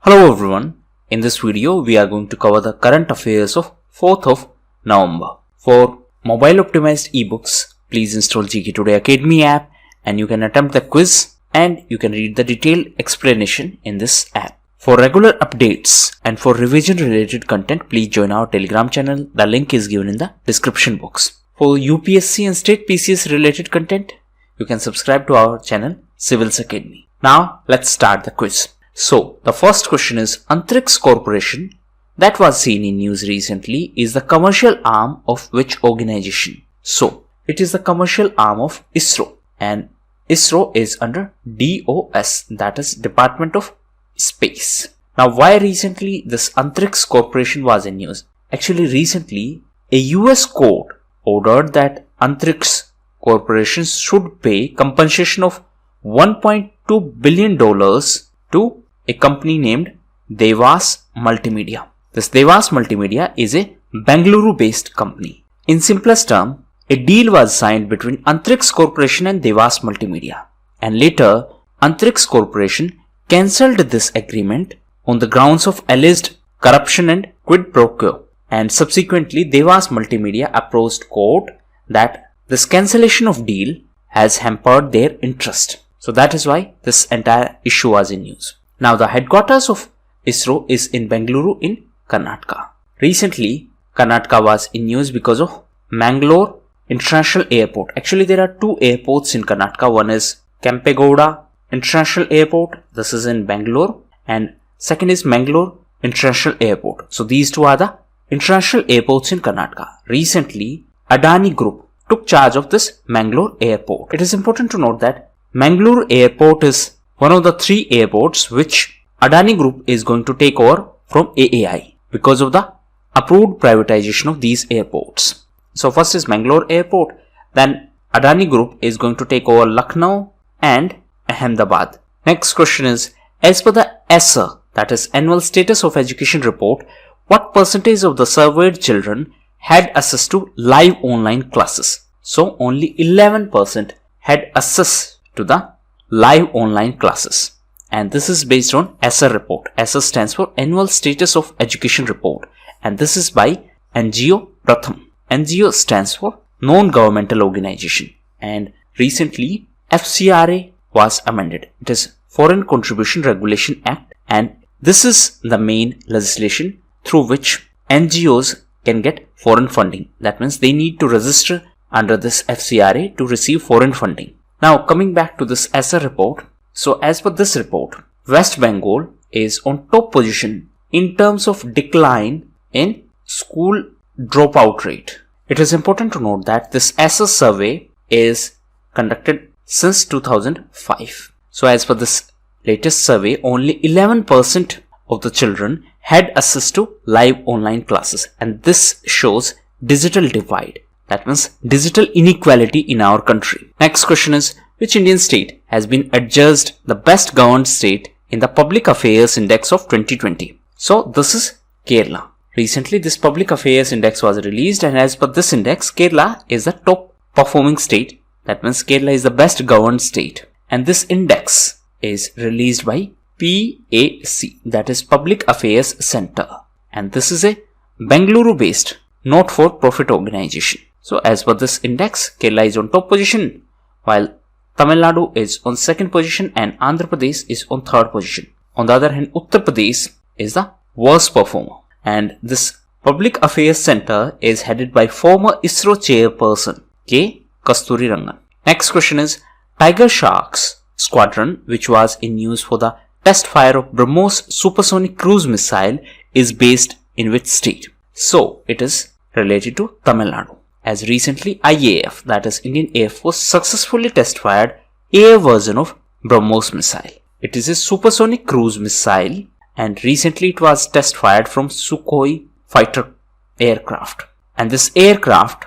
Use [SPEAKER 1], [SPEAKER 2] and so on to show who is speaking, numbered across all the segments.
[SPEAKER 1] Hello everyone, in this video we are going to cover the current affairs of 4th of November. For mobile optimized ebooks, please install GK Today Academy app and you can attempt the quiz and you can read the detailed explanation in this app. For regular updates and for revision related content, please join our Telegram channel. The link is given in the description box. For UPSC and state PCS related content, you can subscribe to our channel Civils Academy. Now let's start the quiz. So, the first question is, Antrix Corporation that was seen in news recently is the commercial arm of which organization? So, it is the commercial arm of ISRO, and ISRO is under DOS, that is Department of Space. Now, why recently this Antrix Corporation was in news? Actually, recently a US court ordered that Antrix Corporation should pay compensation of $1.2 billion to a company named Devas Multimedia. This Devas Multimedia is a Bengaluru based company. In simplest term, a deal was signed between Antrix Corporation and Devas Multimedia, and later Antrix Corporation cancelled this agreement on the grounds of alleged corruption and quid pro quo, and subsequently Devas Multimedia approached court that this cancellation of deal has hampered their interest. So that is why this entire issue was in news. Now the headquarters of ISRO is in Bengaluru in Karnataka. Recently, Karnataka was in news because of Mangalore International Airport. Actually, there are two airports in Karnataka. One is Kempegowda International Airport. This is in Bangalore. And second is Mangalore International Airport. So these two are the international airports in Karnataka. Recently, Adani Group took charge of this Mangalore Airport. It is important to note that Mangalore Airport is one of the three airports which Adani Group is going to take over from AAI because of the approved privatization of these airports. So first is Mangalore Airport, then Adani Group is going to take over Lucknow and Ahmedabad. Next question is, as per the ASER, that is Annual Status of Education Report, what percentage of the surveyed children had access to live online classes? So only 11% had access to the live online classes, and this is based on ASER report. ASER stands for Annual Status of Education Report, and this is by NGO Pratham. NGO stands for Non-Governmental Organization, and recently FCRA was amended. It is Foreign Contribution Regulation Act, and this is the main legislation through which NGOs can get foreign funding. That means they need to register under this FCRA to receive foreign funding. Now coming back to this ASER report, so as per this report, West Bengal is on top position in terms of decline in school dropout rate. It is important to note that this ASER survey is conducted since 2005. So as per this latest survey, only 11% of the children had access to live online classes, and this shows digital divide. That means digital inequality in our country. Next question is, which Indian state has been adjudged the best governed state in the Public Affairs Index of 2020? So this is Kerala. Recently this Public Affairs Index was released, and as per this index, Kerala is the top performing state. That means Kerala is the best governed state. And this index is released by PAC, that is Public Affairs Center. And this is a Bengaluru based not-for-profit organization. So as per this index, Kerala is on top position, while Tamil Nadu is on second position and Andhra Pradesh is on third position. On the other hand, Uttar Pradesh is the worst performer. And this Public Affairs Center is headed by former ISRO chairperson K. Kasturi Rangan. Next question is, Tiger Shark's squadron, which was in news for the test fire of BrahMos supersonic cruise missile, is based in which state? So it is related to Tamil Nadu, as recently IAF, that is Indian Air Force, successfully test fired air version of BrahMos missile. It is a supersonic cruise missile, and recently it was test fired from Sukhoi fighter aircraft, and this aircraft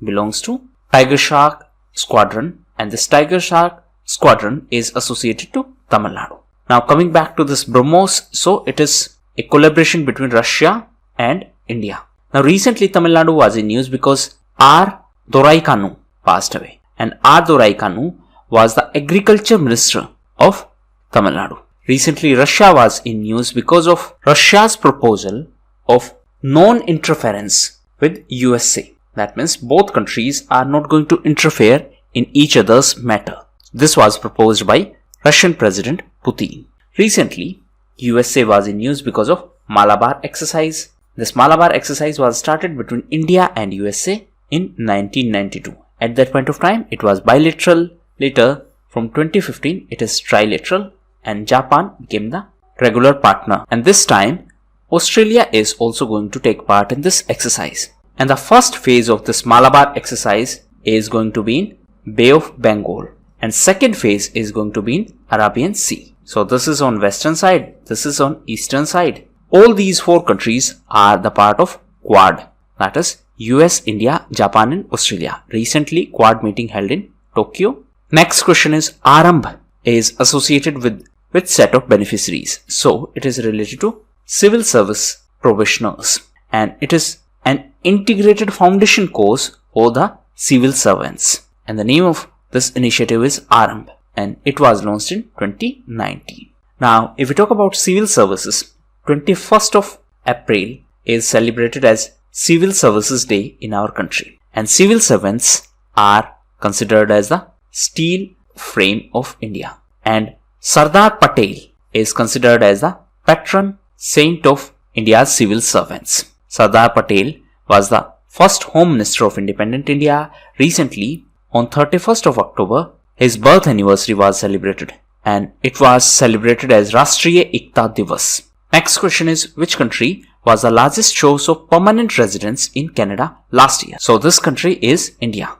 [SPEAKER 1] belongs to Tiger Shark squadron, and this Tiger Shark squadron is associated to Tamil Nadu. Now coming back to this BrahMos, so it is a collaboration between Russia and India. Now recently Tamil Nadu was in news because R. Doraikanu passed away, and R. Doraikanu was the agriculture minister of Tamil Nadu. Recently, Russia was in news because of Russia's proposal of non-interference with USA. That means both countries are not going to interfere in each other's matter. This was proposed by Russian President Putin. Recently, USA was in news because of Malabar exercise. This Malabar exercise was started between India and USA in 1992. At that point of time, it was bilateral. Later, from 2015, it is trilateral and Japan became the regular partner. And this time, Australia is also going to take part in this exercise. And the first phase of this Malabar exercise is going to be in Bay of Bengal. And second phase is going to be in Arabian Sea. So this is on western side, this is on eastern side. All these four countries are the part of Quad. That is US, India, Japan and Australia. Recently, Quad meeting held in Tokyo. Next question is Arambh is associated with which set of beneficiaries? So it is related to civil service probationers. And it is an integrated foundation course for the civil servants. And the name of this initiative is Arambh. And it was launched in 2019. Now, if we talk about civil services, 21st of April is celebrated as Civil Services Day in our country. And civil servants are considered as the steel frame of India. And Sardar Patel is considered as the patron saint of India's civil servants. Sardar Patel was the first Home Minister of independent India. Recently, on 31st of October, his birth anniversary was celebrated. And it was celebrated as Rashtriya Ekta Divas. Next question is, which country was the largest source of permanent residents in Canada last year? So this country is India.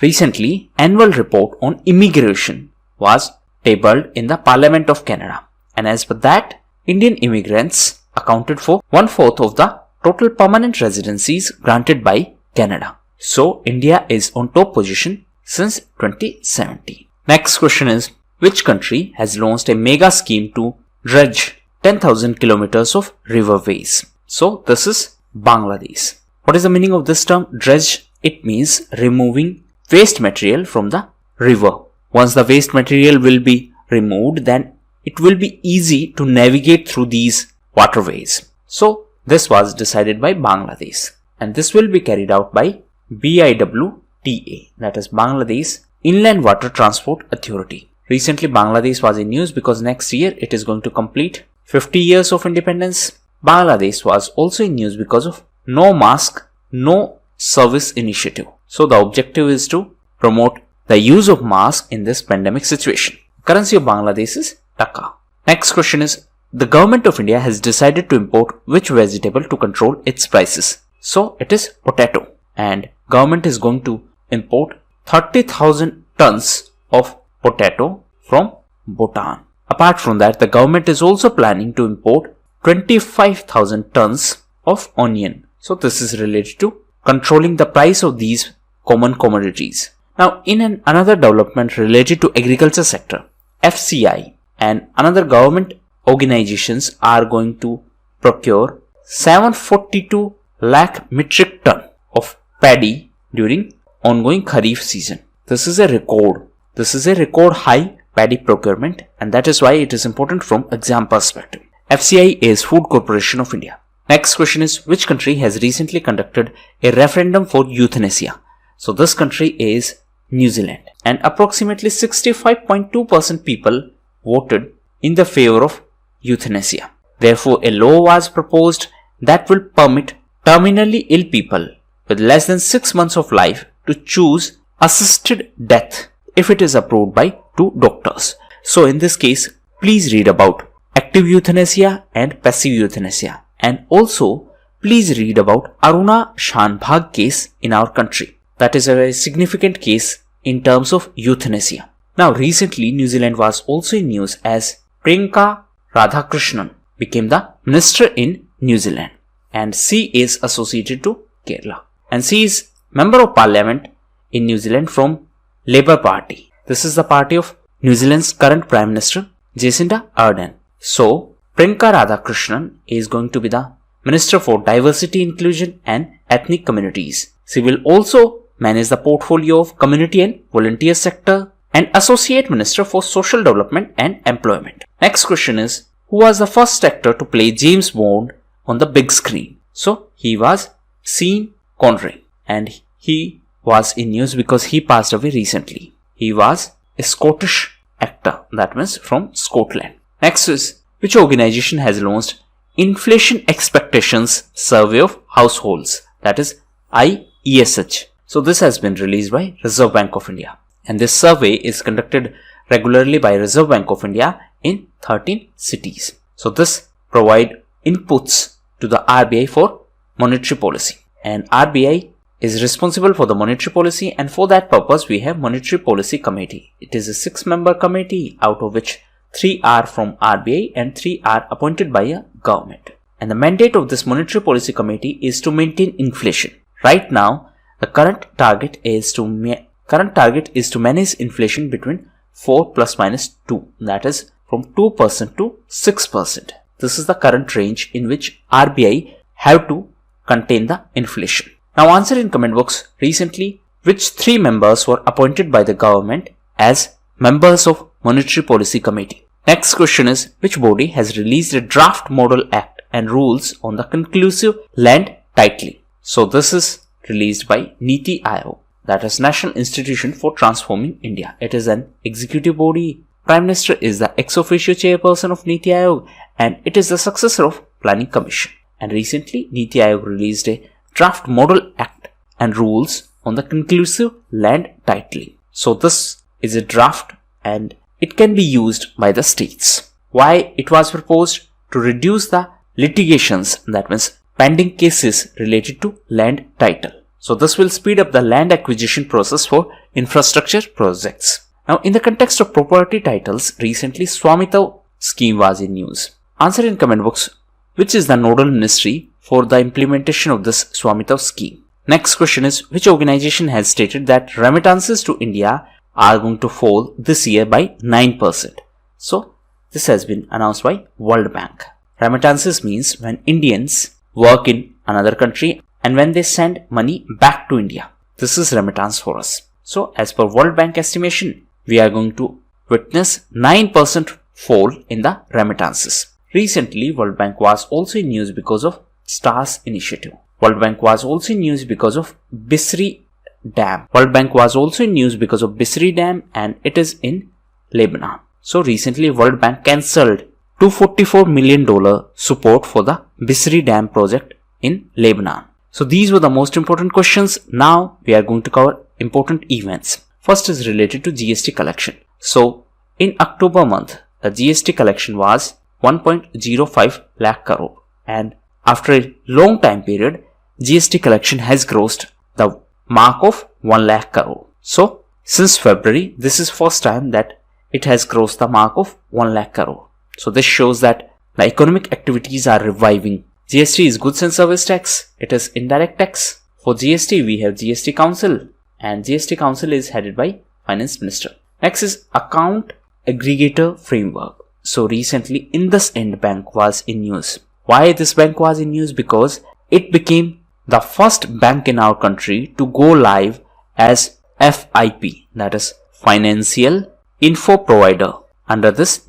[SPEAKER 1] Recently, annual report on immigration was tabled in the Parliament of Canada. And as per that, Indian immigrants accounted for 1/4 of the total permanent residencies granted by Canada. So India is on top position since 2017. Next question is, which country has launched a mega scheme to dredge 10,000 kilometers of riverways? So this is Bangladesh. What is the meaning of this term dredge? It means removing waste material from the river. Once the waste material will be removed, then it will be easy to navigate through these waterways. So this was decided by Bangladesh. And this will be carried out by BIWTA, that is Bangladesh Inland Water Transport Authority. Recently, Bangladesh was in news because next year it is going to complete 50 years of independence. Bangladesh was also in news because of No Mask, No Service initiative. So the objective is to promote the use of mask in this pandemic situation. Currency of Bangladesh is Taka. Next question is, the government of India has decided to import which vegetable to control its prices? So it is potato. And government is going to import 30,000 tons of potato from Bhutan. Apart from that, the government is also planning to import 25,000 tons of onion. So this is related to controlling the price of these common commodities. Now, in another development related to agriculture sector, FCI and another government organizations are going to procure 742 lakh metric ton of paddy during ongoing Kharif season. This is a record. This is a record high paddy procurement, and that is why it is important from exam perspective. FCI is Food Corporation of India. Next question is, which country has recently conducted a referendum for euthanasia? So this country is New Zealand, and approximately 65.2% people voted in the favor of euthanasia. Therefore, a law was proposed that will permit terminally ill people with less than 6 months of life to choose assisted death if it is approved by 2 doctors. So in this case, please read about active euthanasia and passive euthanasia, and also please read about Aruna Shanbhag case in our country. That is a very significant case in terms of euthanasia. Now recently, New Zealand was also in news as Priyanka Radhakrishnan became the minister in New Zealand, and she is associated to Kerala, and she is member of parliament in New Zealand from Labour Party. This is the party of New Zealand's current Prime Minister Jacinda Ardern. So Priyanka Radhakrishnan is going to be the Minister for Diversity, Inclusion and Ethnic Communities. She will also manage the portfolio of community and volunteer sector, and Associate Minister for Social Development and Employment. Next question is, who was the first actor to play James Bond on the big screen? So he was Sean Connery, and he was in news because he passed away recently. He was a Scottish actor, that means from Scotland. Next is, which organization has launched Inflation Expectations Survey of Households, that is IESH. So this has been released by Reserve Bank of India, and this survey is conducted regularly by Reserve Bank of India in 13 cities. So this provide inputs to the RBI for monetary policy, and RBI is responsible for the monetary policy, and for that purpose we have Monetary Policy Committee. It is a 6-member committee, out of which 3 are from RBI and 3 are appointed by a government. And the mandate of this Monetary Policy Committee is to maintain inflation. Right now, the current target is to manage inflation between 4 plus minus 2, that is from 2% to 6%. This is the current range in which RBI have to contain the inflation. Now answer in comment box recently which 3 members were appointed by the government as members of Monetary Policy Committee. Next question is, which body has released a draft model act and rules on the conclusive land titling? So this is released by NITI Aayog, that is National Institution for Transforming India. It is an executive body. Prime Minister is the ex officio chairperson of NITI Aayog, and it is the successor of Planning Commission. And recently NITI Aayog released a draft model act and rules on the conclusive land titling. So this is a draft and it can be used by the states. Why it was proposed? To reduce the litigations, that means pending cases related to land title. So this will speed up the land acquisition process for infrastructure projects. Now in the context of property titles, recently Swamitva scheme was in news. Answer in comment box which is the nodal ministry for the implementation of this Swamitva scheme. Next question is, which organization has stated that remittances to India are going to fall this year by 9%. So this has been announced by World Bank. Remittances means when Indians work in another country and when they send money back to India. This is remittance for us. So as per World Bank estimation, we are going to witness 9% fall in the remittances. Recently, World Bank was also in news because of STARS initiative. World Bank was also in news because of Bisri Dam. World Bank was also in news because of Bisri Dam, and it is in Lebanon. So recently World Bank cancelled $244 million support for the Bisri Dam project in Lebanon. So these were the most important questions. Now we are going to cover important events. First is related to GST collection. So in October month, the GST collection was 1.05 lakh crore, and after a long time period, GST collection has crossed the mark of 1 lakh crore. So since February, this is first time that it has crossed the mark of 1 lakh crore. So this shows that the economic activities are reviving. GST is goods and service tax. It is indirect tax. For GST, we have GST Council, and GST Council is headed by Finance Minister. Next is account aggregator framework. So recently IndusInd Bank was in news. Why this bank was in news? Because it became the first bank in our country to go live as FIP, that is Financial Info Provider, under this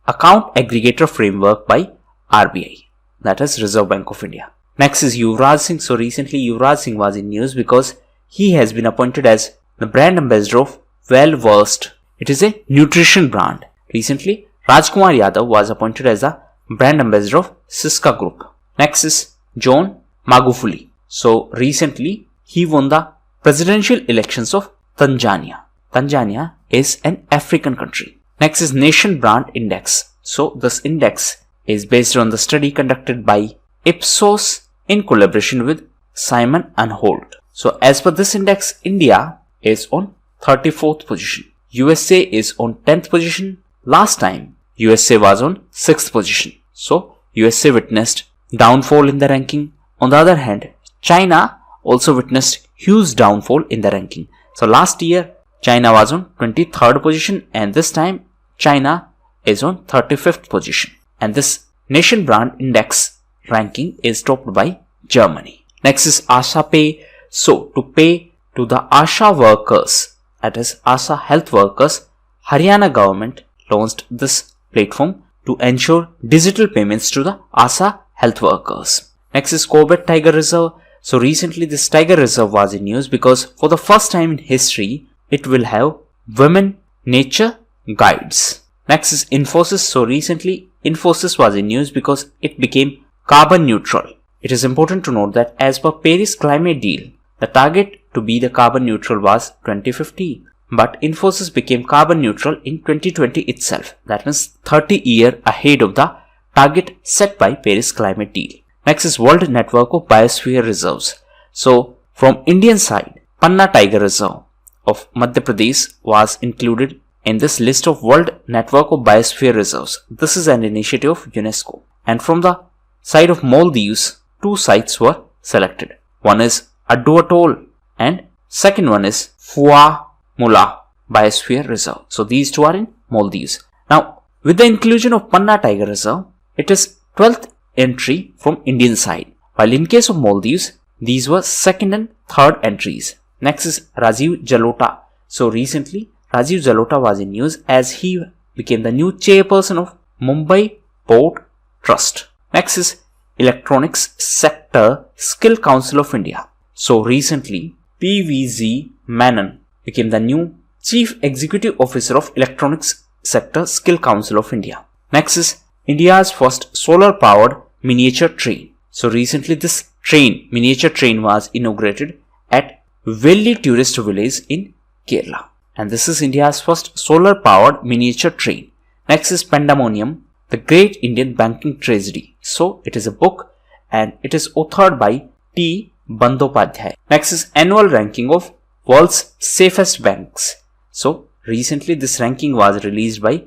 [SPEAKER 1] account aggregator framework by RBI, that is Reserve Bank of India. Next is Yuvraj Singh. So recently Yuvraj Singh was in news because he has been appointed as the brand ambassador of Well Versed. It is a nutrition brand. Recently Rajkumar Yadav was appointed as the brand ambassador of Siska Group. Next is John Magufuli. So recently he won the presidential elections of Tanzania. Tanzania is an African country. Next is Nation Brand Index. So this index is based on the study conducted by Ipsos in collaboration with Simon & Holt. So as per this index, India is on 34th position. USA is on 10th position. Last time USA was on 6th position. So USA witnessed downfall in the ranking. On the other hand, China also witnessed huge downfall in the ranking. So last year China was on 23rd position, and this time China is on 35th position. And this Nation Brand Index ranking is topped by Germany. Next is Asha Pay. So to pay to the Asha workers that is ASA health workers, Haryana government launched this platform to ensure digital payments to the ASA health workers. Next is Corbett Tiger Reserve. So recently this Tiger Reserve was in news because for the first time in history, it will have women nature guides. Next is Infosys. So recently Infosys was in news because it became carbon neutral. It is important to note that as per Paris Climate Deal, the target to be the carbon neutral was 2050. But Infosys became carbon neutral in 2020 itself. That means 30 years ahead of the target set by Paris Climate Deal. Next is World Network of Biosphere Reserves. So from Indian side, Panna Tiger Reserve of Madhya Pradesh was included in this list of World Network of Biosphere Reserves. This is an initiative of UNESCO. And from the side of Maldives, 2 sites were selected. One is Addu Atoll and second one is Fua Mula Biosphere Reserve. So these 2 are in Maldives. Now with the inclusion of Panna Tiger Reserve, it is 12th entry from Indian side. While in case of Maldives, these were 2nd and 3rd entries. Next is Rajiv Jalota. So recently Rajiv Jalota was in news as he became the new chairperson of Mumbai Port Trust. Next is Electronics Sector Skill Council of India. So recently PVZ Menon became the new Chief Executive Officer of Electronics Sector Skill Council of India. Next is India's first solar powered miniature train. So recently this miniature train was inaugurated at Velli Tourist Village in Kerala. And this is India's first solar powered miniature train. Next is Pandemonium, the Great Indian Banking Tragedy. So it is a book and it is authored by T. Bandopadhyay. Next is annual ranking of world's safest banks. So recently this ranking was released by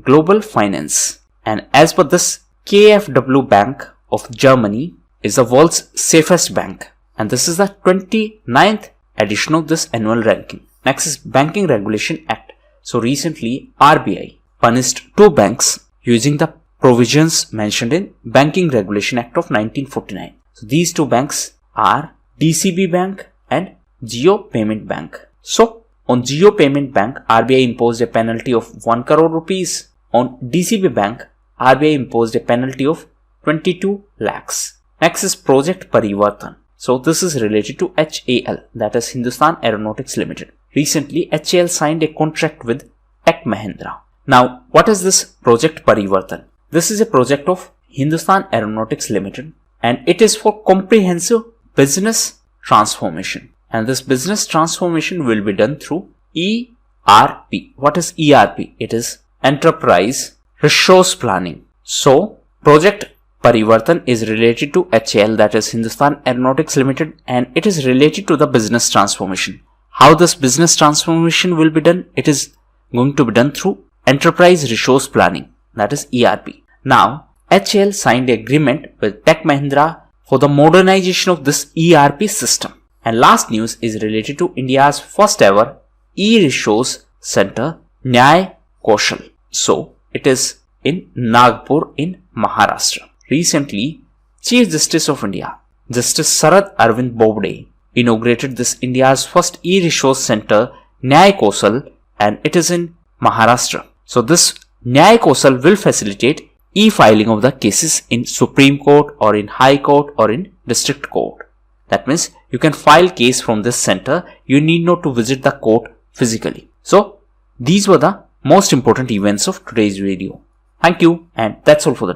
[SPEAKER 1] Global Finance. And as per this, KfW Bank of Germany is the world's safest bank. And this is the 29th edition of this annual ranking. Next is Banking Regulation Act. So recently RBI punished 2 banks using the provisions mentioned in Banking Regulation Act of 1949. So these 2 banks are DCB Bank and Jio Payment Bank. So on Jio Payment Bank, RBI imposed a penalty of 1 crore rupees. On DCB Bank, RBI imposed a penalty of 22 lakhs. Next is Project Parivartan. So this is related to HAL, that is Hindustan Aeronautics Limited. Recently, HAL signed a contract with Tech Mahindra. Now, what is this Project Parivartan? This is a project of Hindustan Aeronautics Limited and it is for comprehensive business transformation. And this business transformation will be done through ERP. What is ERP? It is Enterprise Resource Planning. So, Project Parivartan is related to HAL, that is Hindustan Aeronautics Limited, and it is related to the business transformation. How this business transformation will be done? It is going to be done through Enterprise Resource Planning, that is ERP. Now, HAL signed an agreement with Tech Mahindra for the modernization of this ERP system. And last news is related to India's first ever e-resource center, Nyay Kaushal. So, it is in Nagpur in Maharashtra. Recently, Chief Justice of India, Justice Sharad Arvind Bobde, inaugurated this India's first e-resource center, Nyay Kaushal, and it is in Maharashtra. So this Nyay Kaushal will facilitate e-filing of the cases in Supreme Court or in High Court or in District Court. That means you can file case from this center. You need not to visit the court physically. So these were the most important events of today's video. Thank you, and that's all for the